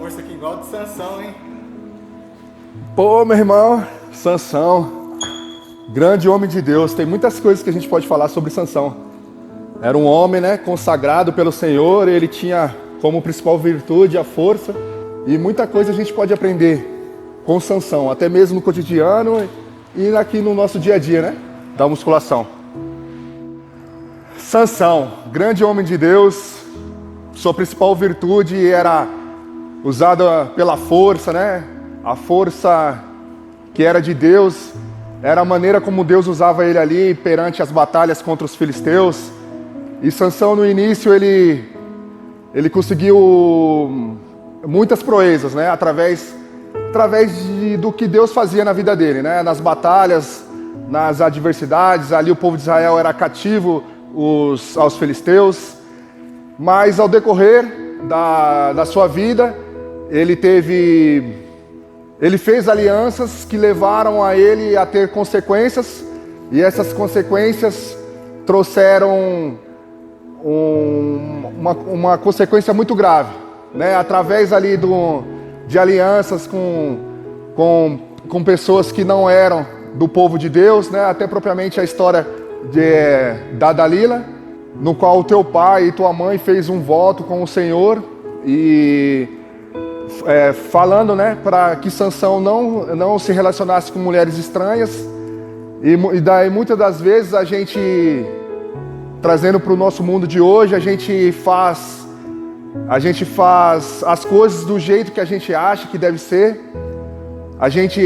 força aqui igual de Sansão, hein? Pô, meu irmão, Sansão, grande homem de Deus. Tem muitas coisas que a gente pode falar sobre Sansão. Era um homem, né, consagrado pelo Senhor. Ele tinha como principal virtude a força. E muita coisa a gente pode aprender com Sansão, até mesmo no cotidiano e aqui no nosso dia a dia, né, da musculação. Sansão, grande homem de Deus. Sua principal virtude era usada pela força, né? A força que era de Deus, era a maneira como Deus usava ele ali perante as batalhas contra os filisteus. E Sansão no início ele conseguiu muitas proezas, né? Através do que Deus fazia na vida dele, né? Nas batalhas, nas adversidades, ali o povo de Israel era cativo aos filisteus. Mas ao decorrer da sua vida, ele fez alianças que levaram a ele a ter consequências, e essas consequências trouxeram uma consequência muito grave, né? Através ali de alianças com pessoas que não eram do povo de Deus, né? Até propriamente a história da Dalila, no qual o teu pai e tua mãe fez um voto com o Senhor e falando, né, para que Sansão não se relacionasse com mulheres estranhas. E daí muitas das vezes a gente, trazendo para o nosso mundo de hoje, a gente faz as coisas do jeito que a gente acha que deve ser. A gente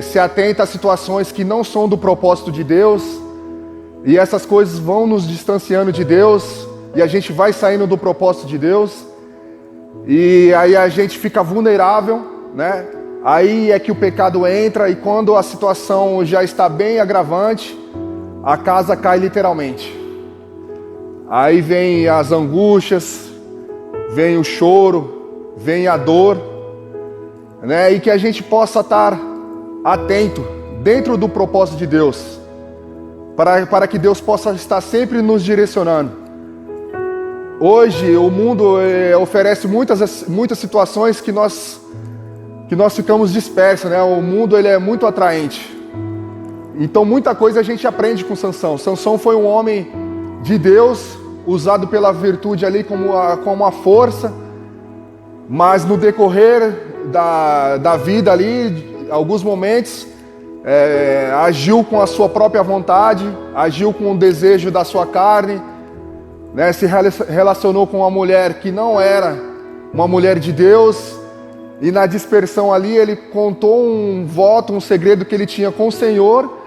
se atenta a situações que não são do propósito de Deus. E essas coisas vão nos distanciando de Deus, e a gente vai saindo do propósito de Deus, e aí a gente fica vulnerável, né? Aí é que o pecado entra, e quando a situação já está bem agravante, a casa cai literalmente. Aí vem as angústias, vem o choro, vem a dor, né? E que a gente possa estar atento dentro do propósito de Deus, para que Deus possa estar sempre nos direcionando. Hoje o mundo oferece muitas situações que nós ficamos dispersos, né? O mundo ele é muito atraente. Então muita coisa a gente aprende com Sansão. Sansão foi um homem de Deus, usado pela virtude ali como a força, mas no decorrer da vida ali, alguns momentos, agiu com a sua própria vontade, agiu com o desejo da sua carne, né? Se relacionou com uma mulher que não era uma mulher de Deus, e na dispersão ali ele contou um voto, um segredo que ele tinha com o Senhor,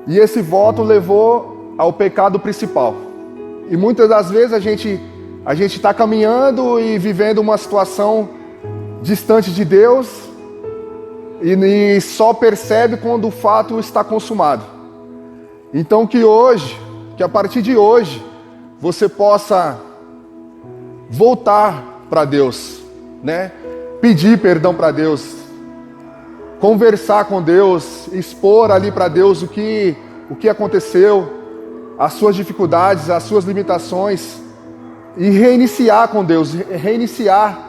e esse voto levou ao pecado principal. E muitas das vezes a gente está caminhando e vivendo uma situação distante de Deus, e só percebe quando o fato está consumado. Então que a partir de hoje, você possa voltar para Deus, né? Pedir perdão para Deus, conversar com Deus, expor ali para Deus o que aconteceu, as suas dificuldades, as suas limitações, e reiniciar com Deus, reiniciar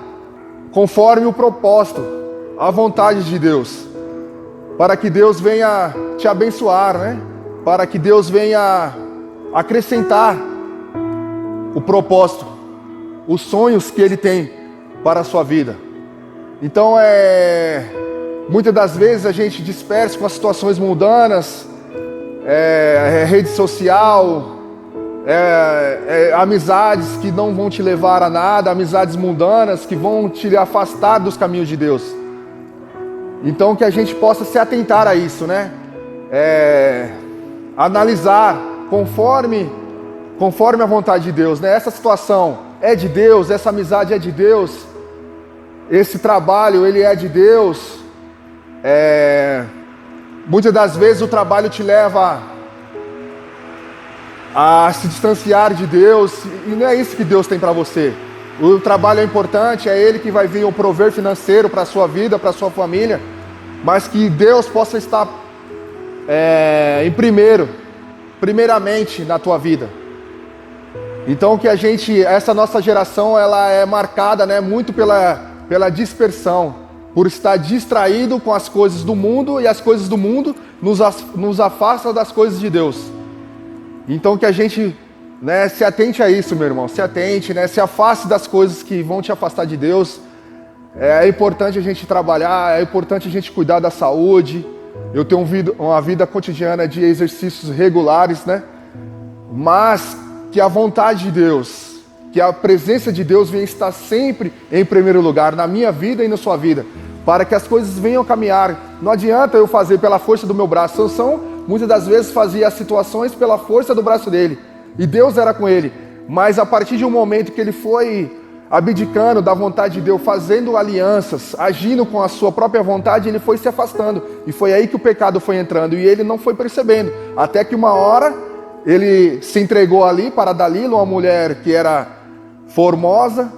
conforme o propósito, a vontade de Deus, para que Deus venha te abençoar, né? Para que Deus venha acrescentar o propósito, os sonhos que Ele tem para a sua vida. Então muitas das vezes a gente dispersa com as situações mundanas, rede social, amizades que não vão te levar a nada, amizades mundanas que vão te afastar dos caminhos de Deus. Então que a gente possa se atentar a isso, né? Analisar conforme a vontade de Deus, né? Essa situação é de Deus, essa amizade é de Deus, esse trabalho ele é de Deus. Muitas das vezes o trabalho te leva a se distanciar de Deus, e não é isso que Deus tem para você. O trabalho é importante, é Ele que vai vir o prover financeiro para a sua vida, para a sua família, mas que Deus possa estar primeiramente na tua vida. Então que essa nossa geração, ela é marcada, né, muito pela dispersão, por estar distraído com as coisas do mundo, e as coisas do mundo nos afastam das coisas de Deus. Então que a gente, né, se atente a isso, meu irmão, se atente, né, se afaste das coisas que vão te afastar de Deus. É importante a gente trabalhar, é importante a gente cuidar da saúde. Eu tenho uma vida cotidiana de exercícios regulares, né? Mas que a vontade de Deus, que a presença de Deus venha estar sempre em primeiro lugar, na minha vida e na sua vida, para que as coisas venham caminhar. Não adianta eu fazer pela força do meu braço. Sansão, muitas das vezes, fazia as situações pela força do braço dele, e Deus era com ele. Mas a partir de um momento que ele foi abdicando da vontade de Deus, fazendo alianças, agindo com a sua própria vontade, ele foi se afastando. E foi aí que o pecado foi entrando, e ele não foi percebendo. Até que uma hora, ele se entregou ali para Dalila, uma mulher que era formosa.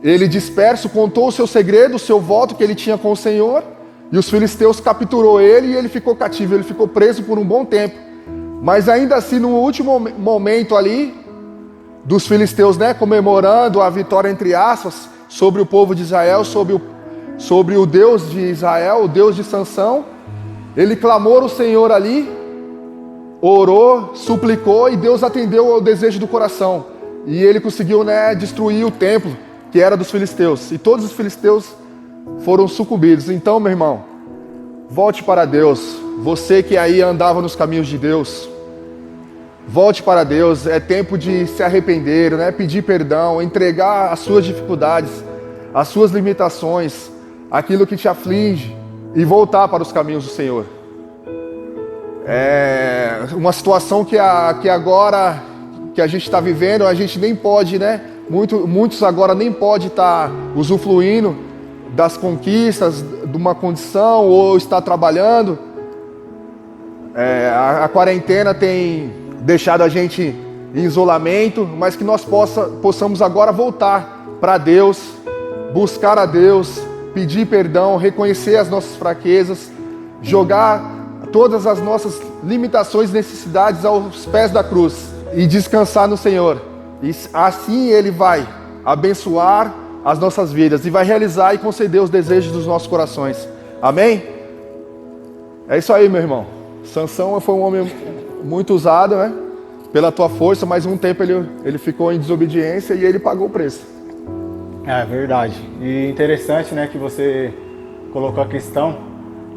Ele disperso, contou o seu segredo, o seu voto que ele tinha com o Senhor, e os filisteus capturou ele, e ele ficou cativo, ele ficou preso por um bom tempo. Mas ainda assim, no último momento ali, dos filisteus, né, comemorando a vitória, entre aspas, sobre o povo de Israel, sobre o Deus de Israel, o Deus de Sansão, ele clamou ao Senhor ali, orou, suplicou, e Deus atendeu ao desejo do coração. E ele conseguiu, né, destruir o templo, que era dos filisteus. E todos os filisteus foram sucumbidos. Então, meu irmão, volte para Deus. Você que aí andava nos caminhos de Deus, volte para Deus. É tempo de se arrepender, né? Pedir perdão, entregar as suas dificuldades, as suas limitações, aquilo que te aflige, e voltar para os caminhos do Senhor. É uma situação que agora que a gente está vivendo, a gente nem pode, né? Muitos agora nem pode estar usufruindo das conquistas, de uma condição, ou estar trabalhando. A quarentena tem deixado a gente em isolamento, mas que nós possamos agora voltar para Deus, buscar a Deus, pedir perdão, reconhecer as nossas fraquezas, jogar todas as nossas limitações e necessidades aos pés da cruz e descansar no Senhor. E assim Ele vai abençoar as nossas vidas e vai realizar e conceder os desejos dos nossos corações. Amém? É isso aí, meu irmão. Sansão foi um homem muito usado, né, pela tua força, mas um tempo ele ficou em desobediência e ele pagou o preço. É verdade. E interessante, né, que você colocou a questão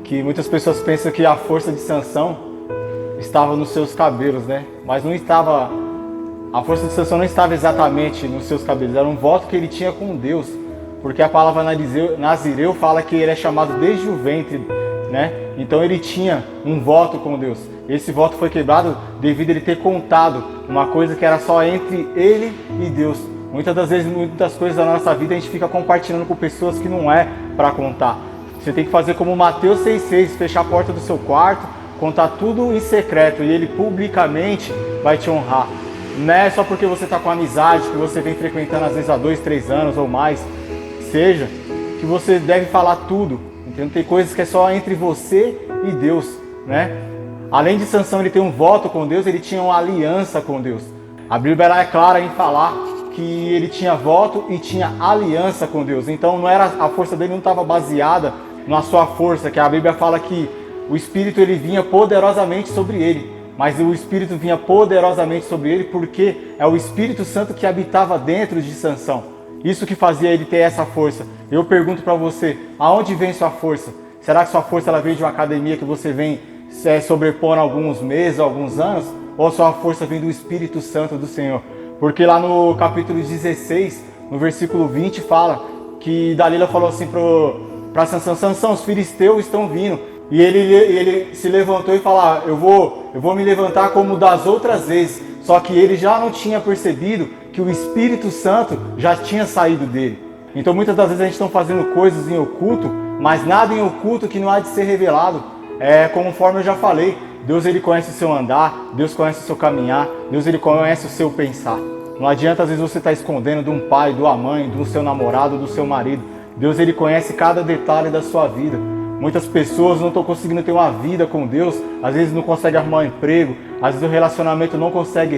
que muitas pessoas pensam que a força de Sansão estava nos seus cabelos, né? Mas não estava. A força de Sansão não estava exatamente nos seus cabelos. Era um voto que ele tinha com Deus, porque a palavra Nazireu fala que ele é chamado desde o ventre, né? Então ele tinha um voto com Deus. Esse voto foi quebrado devido a ele ter contado uma coisa que era só entre ele e Deus. Muitas das vezes, muitas coisas da nossa vida a gente fica compartilhando com pessoas que não é para contar. Você tem que fazer como Mateus 6,6, fechar a porta do seu quarto, contar tudo em secreto, e ele publicamente vai te honrar. Não é só porque você está com amizade, que você vem frequentando às vezes há 2, 3 anos ou mais, seja, que você deve falar tudo. Entendeu? Tem coisas que é só entre você e Deus, né? Além de Sansão ele ter um voto com Deus, ele tinha uma aliança com Deus. A Bíblia é clara em falar que ele tinha voto e tinha aliança com Deus. Então não era, a força dele não estava baseada na sua força, que a Bíblia fala que o Espírito ele vinha poderosamente sobre ele. Mas o Espírito vinha poderosamente sobre ele porque é o Espírito Santo que habitava dentro de Sansão. Isso que fazia ele ter essa força. Eu pergunto para você, aonde vem sua força? Será que sua força ela vem de uma academia que você vem sobrepondo alguns meses, alguns anos? Ou sua força vem do Espírito Santo do Senhor? Porque lá no capítulo 16, no versículo 20, fala que Dalila falou assim para Sansão: Sansão, os filisteus estão vindo. E ele se levantou e falou: eu vou me levantar como das outras vezes. Só que ele já não tinha percebido que o Espírito Santo já tinha saído dele. Então muitas das vezes a gente está fazendo coisas em oculto, mas nada em oculto que não há de ser revelado. Conforme eu já falei, Deus ele conhece o seu andar, Deus conhece o seu caminhar, Deus ele conhece o seu pensar. Não adianta às vezes você estar escondendo de um pai, de uma mãe, do seu namorado, do seu marido. Deus ele conhece cada detalhe da sua vida. Muitas pessoas não estão conseguindo ter uma vida com Deus, às vezes não conseguem arrumar um emprego, às vezes o relacionamento não consegue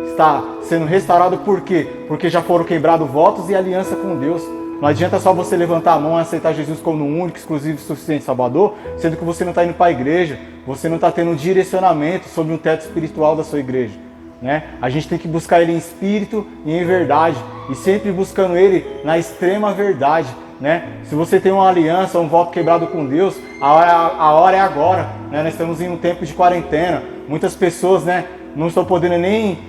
estar sendo restaurado. Por quê? Porque já foram quebrados votos e aliança com Deus. Não adianta só você levantar a mão e aceitar Jesus como o único, exclusivo e suficiente Salvador, sendo que você não está indo para a igreja, você não está tendo um direcionamento sobre um teto espiritual da sua igreja. Né? A gente tem que buscar Ele em espírito e em verdade, e sempre buscando Ele na extrema verdade. Né? Se você tem uma aliança, um voto quebrado com Deus, a hora é agora. Né? Nós estamos em um tempo de quarentena. Muitas pessoas, né, não estão podendo nem,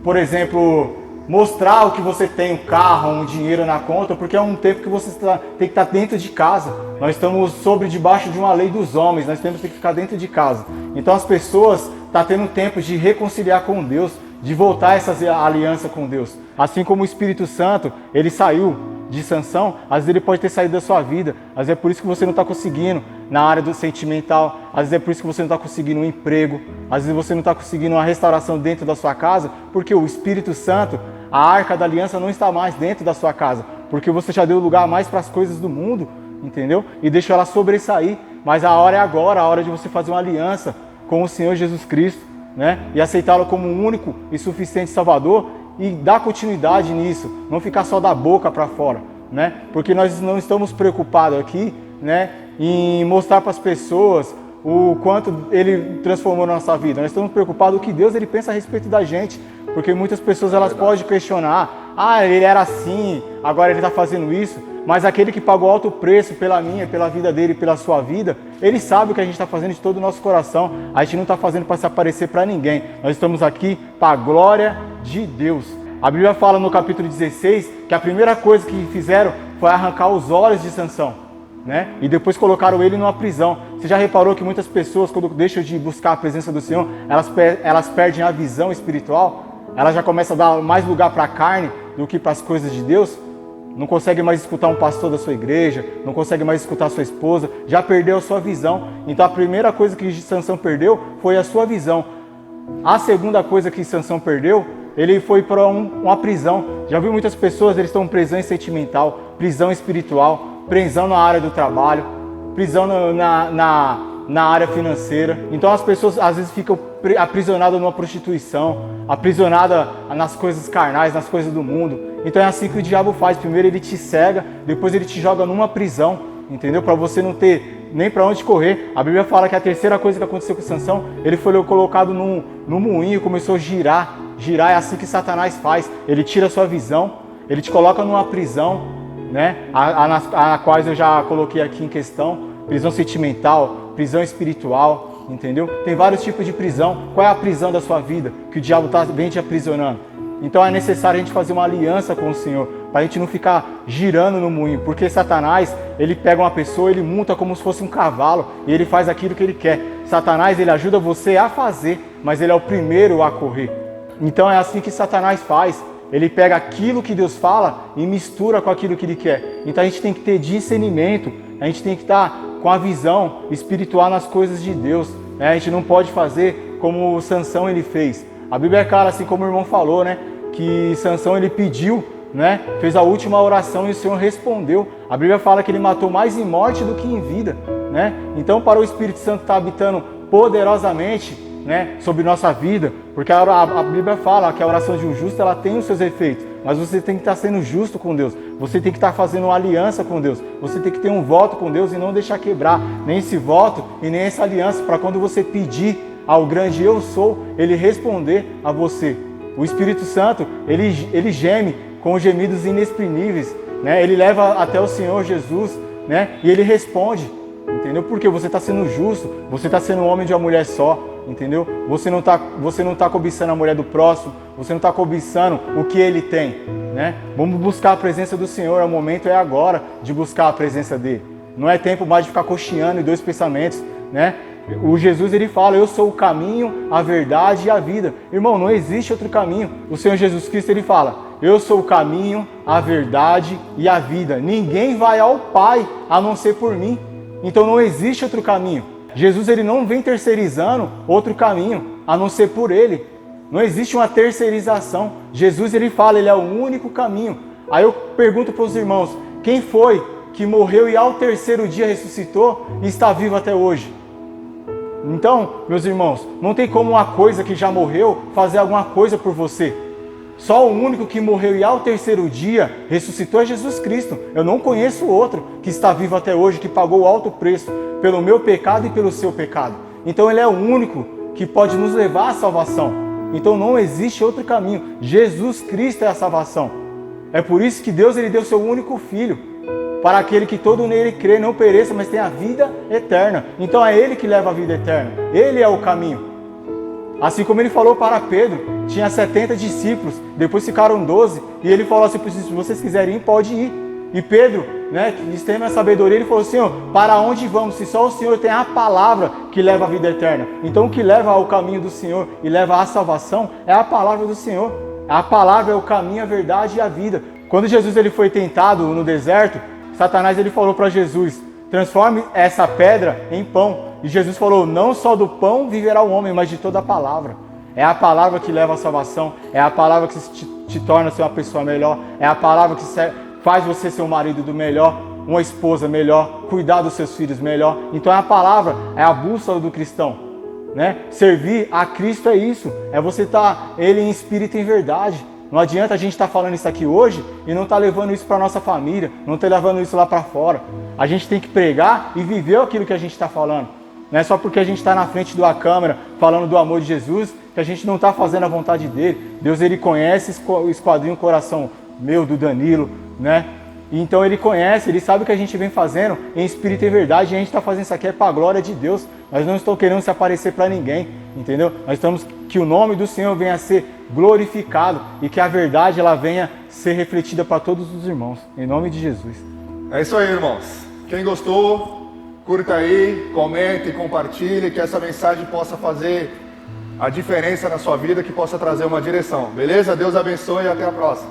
por exemplo, mostrar o que você tem, um carro, um dinheiro na conta, porque é um tempo que você tem que estar dentro de casa. Nós estamos debaixo de uma lei dos homens, nós temos que ficar dentro de casa. Então as pessoas estão tendo tempo de reconciliar com Deus, de voltar essa aliança com Deus. Assim como o Espírito Santo, ele saiu de Sansão, às vezes ele pode ter saído da sua vida, às vezes é por isso que você não está conseguindo na área do sentimental, às vezes é por isso que você não está conseguindo um emprego, às vezes você não está conseguindo uma restauração dentro da sua casa, porque o Espírito Santo, a arca da aliança não está mais dentro da sua casa, porque você já deu lugar mais para as coisas do mundo, entendeu? E deixou ela sobressair, mas a hora é agora, a hora de você fazer uma aliança com o Senhor Jesus Cristo, né? E aceitá-lo como o único e suficiente Salvador, e dar continuidade nisso, não ficar só da boca para fora, né? Porque nós não estamos preocupados aqui, né, em mostrar para as pessoas o quanto Ele transformou na nossa vida. Nós estamos preocupados com o que Deus ele pensa a respeito da gente, porque muitas pessoas elas podem questionar, ele era assim, agora ele está fazendo isso, mas aquele que pagou alto preço pela minha, pela vida dele, pela sua vida, ele sabe o que a gente está fazendo de todo o nosso coração. A gente não está fazendo para se aparecer para ninguém, nós estamos aqui para a glória de Deus. A Bíblia fala no capítulo 16 que a primeira coisa que fizeram foi arrancar os olhos de Sansão, né? E depois colocaram ele numa prisão. Você já reparou que muitas pessoas, quando deixam de buscar a presença do Senhor, elas perdem a visão espiritual? Elas já começam a dar mais lugar para a carne do que para as coisas de Deus? Não consegue mais escutar um pastor da sua igreja, não consegue mais escutar a sua esposa, já perdeu a sua visão. Então a primeira coisa que Sansão perdeu foi a sua visão. A segunda coisa que Sansão perdeu, ele foi para uma prisão. Já viu muitas pessoas, eles estão em prisão sentimental, prisão espiritual, prisão na área do trabalho, prisão na área financeira. Então as pessoas às vezes ficam aprisionadas numa prostituição, aprisionadas nas coisas carnais, nas coisas do mundo. Então é assim que o diabo faz. Primeiro ele te cega, depois ele te joga numa prisão, entendeu? Para você não ter nem para onde correr. A Bíblia fala que a terceira coisa que aconteceu com Sansão, ele foi colocado num moinho, começou a girar. Girar é assim que Satanás faz. Ele tira a sua visão, ele te coloca numa prisão, né? A quais eu já coloquei aqui em questão: prisão sentimental, prisão espiritual, entendeu? Tem vários tipos de prisão. Qual é a prisão da sua vida que o diabo vem te aprisionando? Então é necessário a gente fazer uma aliança com o Senhor, para a gente não ficar girando no moinho, porque Satanás, ele pega uma pessoa, ele monta como se fosse um cavalo, e ele faz aquilo que ele quer. Satanás, ele ajuda você a fazer, mas ele é o primeiro a correr. Então é assim que Satanás faz. Ele pega aquilo que Deus fala e mistura com aquilo que Ele quer. Então a gente tem que ter discernimento, a gente tem que estar com a visão espiritual nas coisas de Deus, né? A gente não pode fazer como o Sansão ele fez. A Bíblia é clara, assim como o irmão falou, né, que Sansão ele pediu, né, fez a última oração e o Senhor respondeu. A Bíblia fala que ele matou mais em morte do que em vida, né? Então para o Espírito Santo estar habitando poderosamente, né, sobre nossa vida, porque a Bíblia fala que a oração de um justo ela tem os seus efeitos, mas você tem que estar sendo justo com Deus, você tem que estar fazendo uma aliança com Deus, você tem que ter um voto com Deus e não deixar quebrar nem esse voto e nem essa aliança, para quando você pedir ao grande eu sou, ele responder a você. O Espírito Santo, ele geme com gemidos inexprimíveis, né? Ele leva até o Senhor Jesus, né? E ele responde, entendeu? Porque você está sendo justo, você está sendo um homem de uma mulher só, entendeu? Você não tá cobiçando a mulher do próximo, você não está cobiçando o que ele tem, né? Vamos buscar a presença do Senhor, o momento é agora de buscar a presença dele. Não é tempo mais de ficar cocheando em dois pensamentos, né? O Jesus ele fala, eu sou o caminho, a verdade e a vida. Irmão, não existe outro caminho. O Senhor Jesus Cristo ele fala, eu sou o caminho, a verdade e a vida. Ninguém vai ao Pai a não ser por mim. Então não existe outro caminho. Jesus ele não vem terceirizando outro caminho a não ser por ele. Não existe uma terceirização. Jesus ele fala, ele é o único caminho. Aí eu pergunto para os irmãos, quem foi que morreu e ao terceiro dia ressuscitou e está vivo até hoje? Então, meus irmãos, não tem como uma coisa que já morreu fazer alguma coisa por você. Só o único que morreu e ao terceiro dia ressuscitou é Jesus Cristo. Eu não conheço outro que está vivo até hoje, que pagou o alto preço pelo meu pecado e pelo seu pecado. Então ele é o único que pode nos levar à salvação. Então não existe outro caminho. Jesus Cristo é a salvação. É por isso que Deus ele deu seu único Filho, para aquele que todo nele crê não pereça, mas tenha a vida eterna. Então é Ele que leva a vida eterna. Ele é o caminho. Assim como ele falou para Pedro, tinha 70 discípulos, depois ficaram 12, e ele falou assim, se vocês quiserem ir, pode ir. E Pedro, né, que tem a sabedoria, ele falou, Senhor, para onde vamos? Se só o Senhor tem a palavra que leva a vida eterna. Então o que leva ao caminho do Senhor e leva à salvação é a palavra do Senhor. A palavra é o caminho, a verdade e a vida. Quando Jesus ele foi tentado no deserto, Satanás ele falou para Jesus, transforme essa pedra em pão. E Jesus falou, não só do pão viverá o homem, mas de toda a palavra. É a palavra que leva à salvação, é a palavra que te torna ser uma pessoa melhor, é a palavra que faz você ser um marido do melhor, uma esposa melhor, cuidar dos seus filhos melhor. Então a palavra é a bússola do cristão, né? Servir a Cristo é isso, é você estar Ele em espírito e em verdade. Não adianta a gente estar falando isso aqui hoje e não estar levando isso para a nossa família, não estar levando isso lá para fora. A gente tem que pregar e viver aquilo que a gente está falando. Não é só porque a gente está na frente de uma câmera falando do amor de Jesus que a gente não está fazendo a vontade dele. Deus ele conhece, esquadrinha o coração meu, do Danilo, né? Então ele conhece, ele sabe o que a gente vem fazendo em espírito e verdade. E a gente está fazendo isso aqui para a glória de Deus. Nós não estamos querendo se aparecer para ninguém, entendeu? Nós estamos que o nome do Senhor venha a ser glorificado e que a verdade ela venha ser refletida para todos os irmãos. Em nome de Jesus. É isso aí, irmãos. Quem gostou, curta aí, comente, compartilhe, que essa mensagem possa fazer a diferença na sua vida, que possa trazer uma direção. Beleza? Deus abençoe e até a próxima.